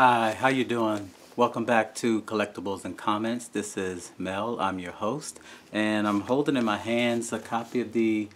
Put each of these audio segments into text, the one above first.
Hi, how you doing? Welcome back to Collectibles and Comments. This is Mel, I'm your host, and I'm holding in my hands a copy of the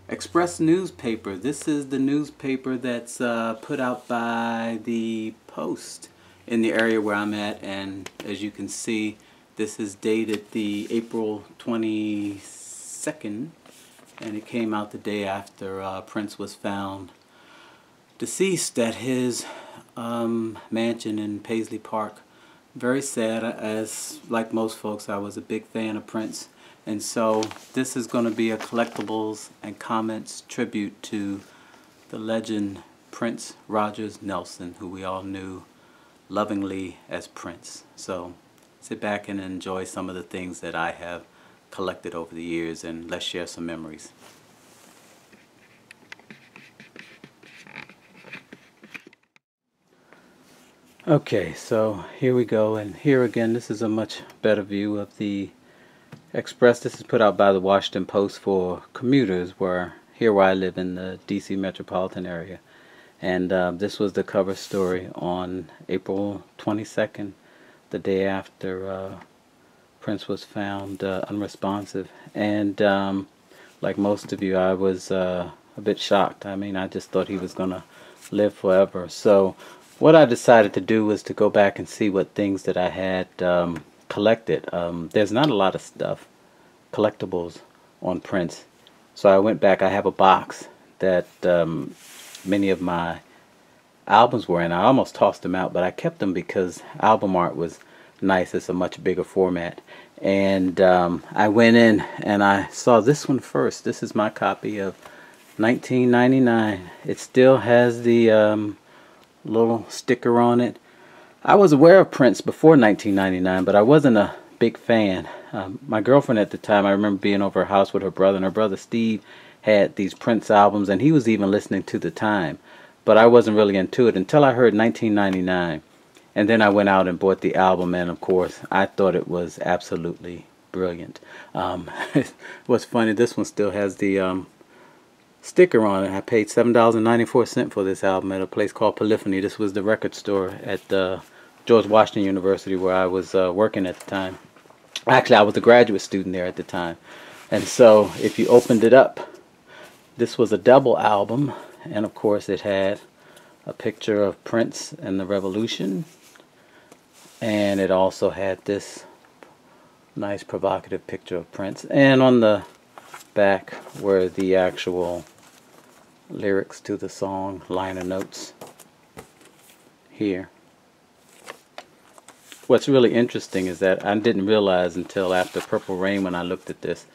Express newspaper. This is the newspaper that's put out by the Post in the area where I'm at, and as you can see, this is dated the April 22nd, and it came out the day after Prince was found deceased at his mansion in Paisley Park. Very sad, as like most folks, I was a big fan of Prince, and so this is going to be a Collectibles and Comments tribute to the legend Prince Rogers Nelson, who we all knew lovingly as Prince. So sit back and enjoy some of the things that I have collected over the years, and let's share some memories. Okay, so here we go, and here again, this is a much better view of the Express. This is put out by the Washington Post for commuters, where I live in the DC metropolitan area. And this was the cover story on April 22nd, the day after Prince was found unresponsive. And like most of you, I was a bit shocked. I mean, I just thought he was going to live forever. So what I decided to do was to go back and see what things that I had collected. There's not a lot of stuff, collectibles, on Prince. So I went back. I have a box that many of my albums were in. I almost tossed them out, but I kept them because album art was nice. It's a much bigger format. And I went in and I saw this one first. This is my copy of 1999. It still has the little sticker on it. I was aware of Prince before 1999, but I wasn't a big fan. My girlfriend at the time, I remember being over her house with her brother, and her brother Steve had these Prince albums, and he was even listening to The Time, but I wasn't really into it until I heard 1999, and then I went out and bought the album, and of course I thought it was absolutely brilliant. What's funny, this one still has the sticker on it. I paid $7.94 for this album at a place called Polyphony. This was the record store at George Washington University, where I was working at the time. Actually, I was a graduate student there at the time. And so if you opened it up, this was a double album, and of course it had a picture of Prince and the Revolution, and it also had this nice provocative picture of Prince, and on the back were the actual lyrics to the song, liner notes here. What's really interesting is that I didn't realize until after Purple Rain, when I looked at this,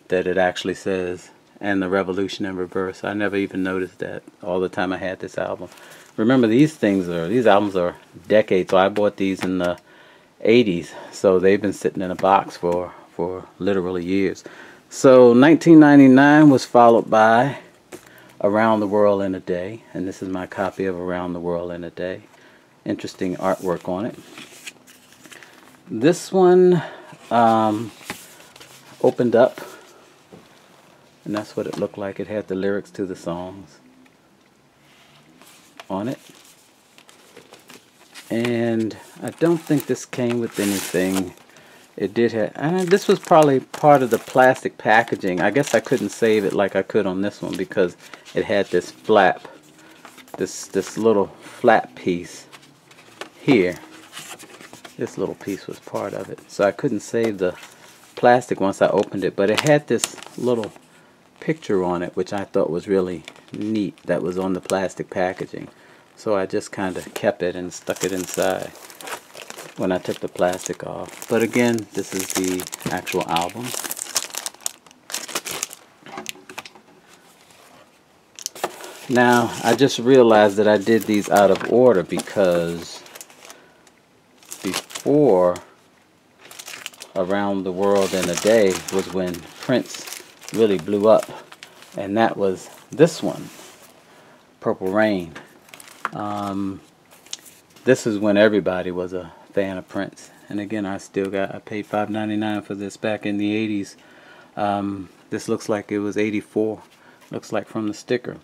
that it actually says "and the Revolution in reverse." I never even noticed that all the time I had this album. Remember, these albums are decades, so I bought these in the 80s, so they've been sitting in a box for literally years. So 1999 was followed by Around the World in a Day, and this is my copy of Around the World in a Day. Interesting artwork on it. This one opened up, and that's what it looked like. It had the lyrics to the songs on it. And I don't think this came with anything. It did have, and this was probably part of the plastic packaging. I guess I couldn't save it like I could on this one because it had this flap, this little flap piece here. This little piece was part of it, so I couldn't save the plastic once I opened it. But it had this little picture on it, which I thought was really neat, that was on the plastic packaging. So I just kind of kept it and stuck it inside when I took the plastic off. But again, this is the actual album. Now, I just realized that I did these out of order because before Around the World in a Day was when Prince really blew up, and that was this one, Purple Rain. This is when everybody was a fan of Prince, and again, I paid $5.99 for this back in the 80s. This looks like it was 84, looks like, from the sticker,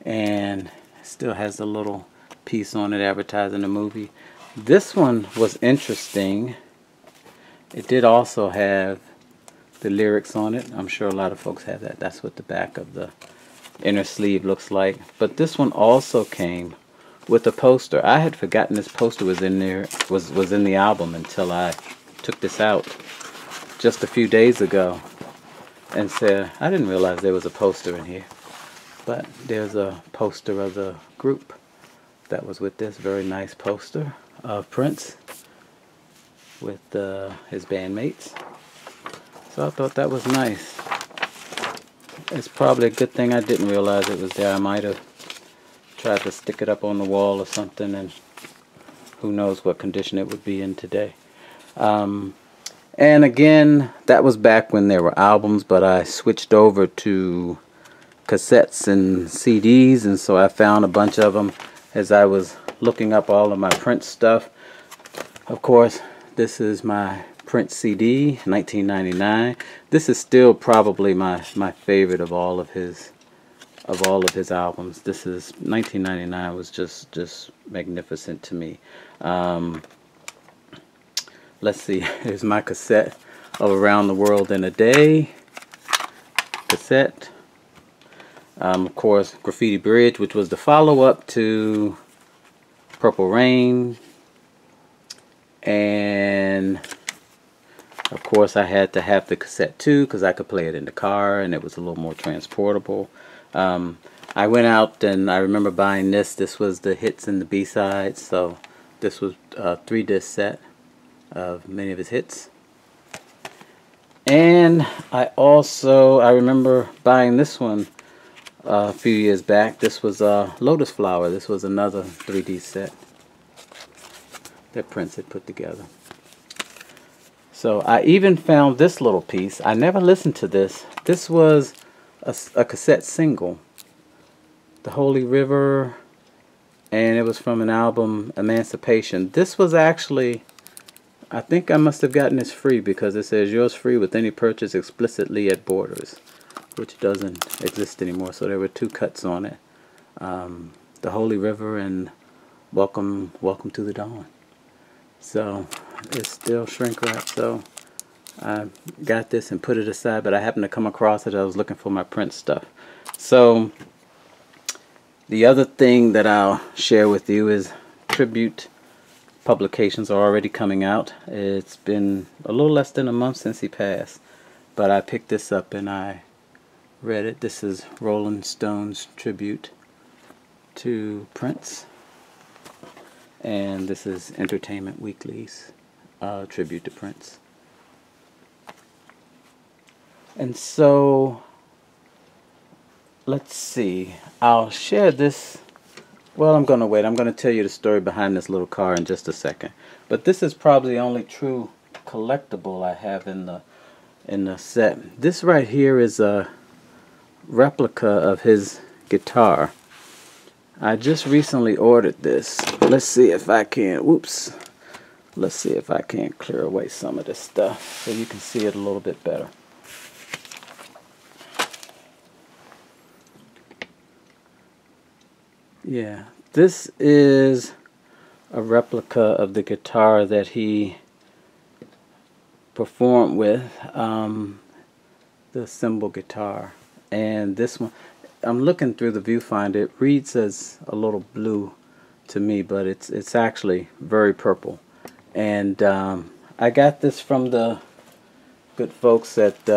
and still has the little piece on it advertising the movie. This one was interesting. It did also have the lyrics on it. I'm sure a lot of folks have that. That's what the back of the inner sleeve looks like. But this one also came with a poster. I had forgotten this poster was in there, was in the album until I took this out just a few days ago and said, I didn't realize there was a poster in here. But there's a poster of the group that was with this. Very nice poster of Prince with his bandmates. So I thought that was nice. It's probably a good thing I didn't realize it was there. I might have tried to stick it up on the wall or something, and who knows what condition it would be in today. And again, that was back when there were albums, but I switched over to cassettes and CDs, and so I found a bunch of them as I was looking up all of my Prince stuff. Of course, this is my Prince CD, 1999. This is still probably my favorite of all of his albums. This is 1999 was just magnificent to me. Let's see. Here's my cassette of Around the World in a Day cassette. Of course, Graffiti Bridge, which was the follow-up to Purple Rain. And of course I had to have the cassette too because I could play it in the car and it was a little more transportable. I went out and I remember buying this. This was the hits and the B-sides. So this was a 3-disc set of many of his hits. And I remember buying this one a few years back. This was Lotus Flower. This was another 3D set that Prince had put together. So I even found this little piece. I never listened to this. This was a cassette single, The Holy River, and it was from an album, Emancipation. This was actually, I think I must have gotten this free because it says yours free with any purchase explicitly at Borders, which doesn't exist anymore. So there were 2 cuts on it, The Holy River and Welcome to the Dawn. So it's still shrink wrap. So I got this and put it aside, but I happened to come across it. I was looking for my Prince stuff. So the other thing that I'll share with you is tribute publications are already coming out. It's been a little less than a month since he passed, but I picked this up and I read it. This is Rolling Stone's tribute to Prince, and this is Entertainment Weekly's tribute to Prince. And so let's see, I'll share this. Well, I'm going to wait. I'm going to tell you the story behind this little car in just a second. But this is probably the only true collectible I have in the set. This right here is a replica of his guitar. I just recently ordered this. Let's see if I can, whoops. Let's see if I can clear away some of this stuff so you can see it a little bit better. Yeah, this is a replica of the guitar that he performed with, the cymbal guitar. And this one, I'm looking through the viewfinder, it reads as a little blue to me, but it's actually very purple. And I got this from the good folks at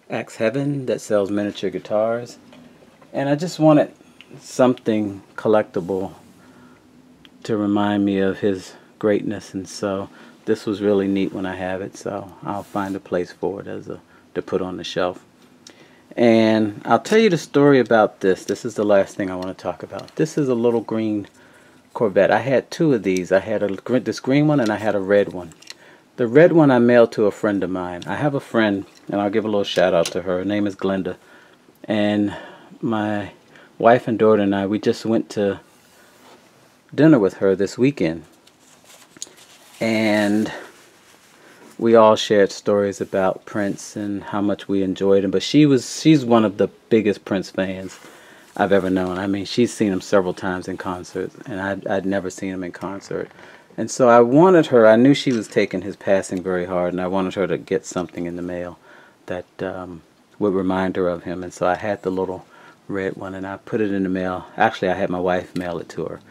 Axe Heaven that sells miniature guitars. And I just wanted something collectible to remind me of his greatness, and so this was really neat when I have it, so I'll find a place for it to put on the shelf. And I'll tell you the story about this. This is the last thing I want to talk about. This is a little green Corvette. I had 2 of these. I had this green one and I had a red one. The red one I mailed to a friend of mine. I have a friend, and I'll give a little shout out to her. Her name is Glenda. And my wife and daughter and I, we just went to dinner with her this weekend. And we all shared stories about Prince and how much we enjoyed him. But she's one of the biggest Prince fans I've ever known. I mean, she's seen him several times in concert, and I'd never seen him in concert. And so I wanted her, I knew she was taking his passing very hard, and I wanted her to get something in the mail that would remind her of him. And so I had the little red one, and I put it in the mail. Actually, I had my wife mail it to her,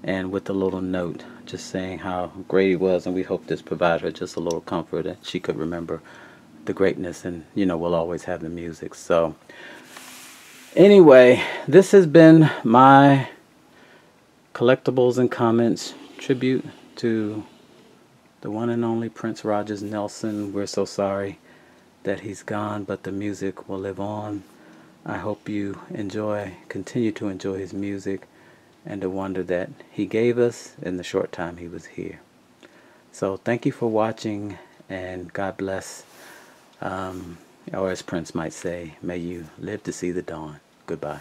and with a little note just saying how great he was, and we hope this provided her just a little comfort that she could remember the greatness, and you know, we'll always have the music. So anyway, this has been my collectibles and comments tribute to the one and only Prince Rogers Nelson. We're so sorry that he's gone, but the music will live on. I hope you continue to enjoy his music and the wonder that he gave us in the short time he was here. So thank you for watching, and God bless, or as Prince might say, may you live to see the dawn. Goodbye.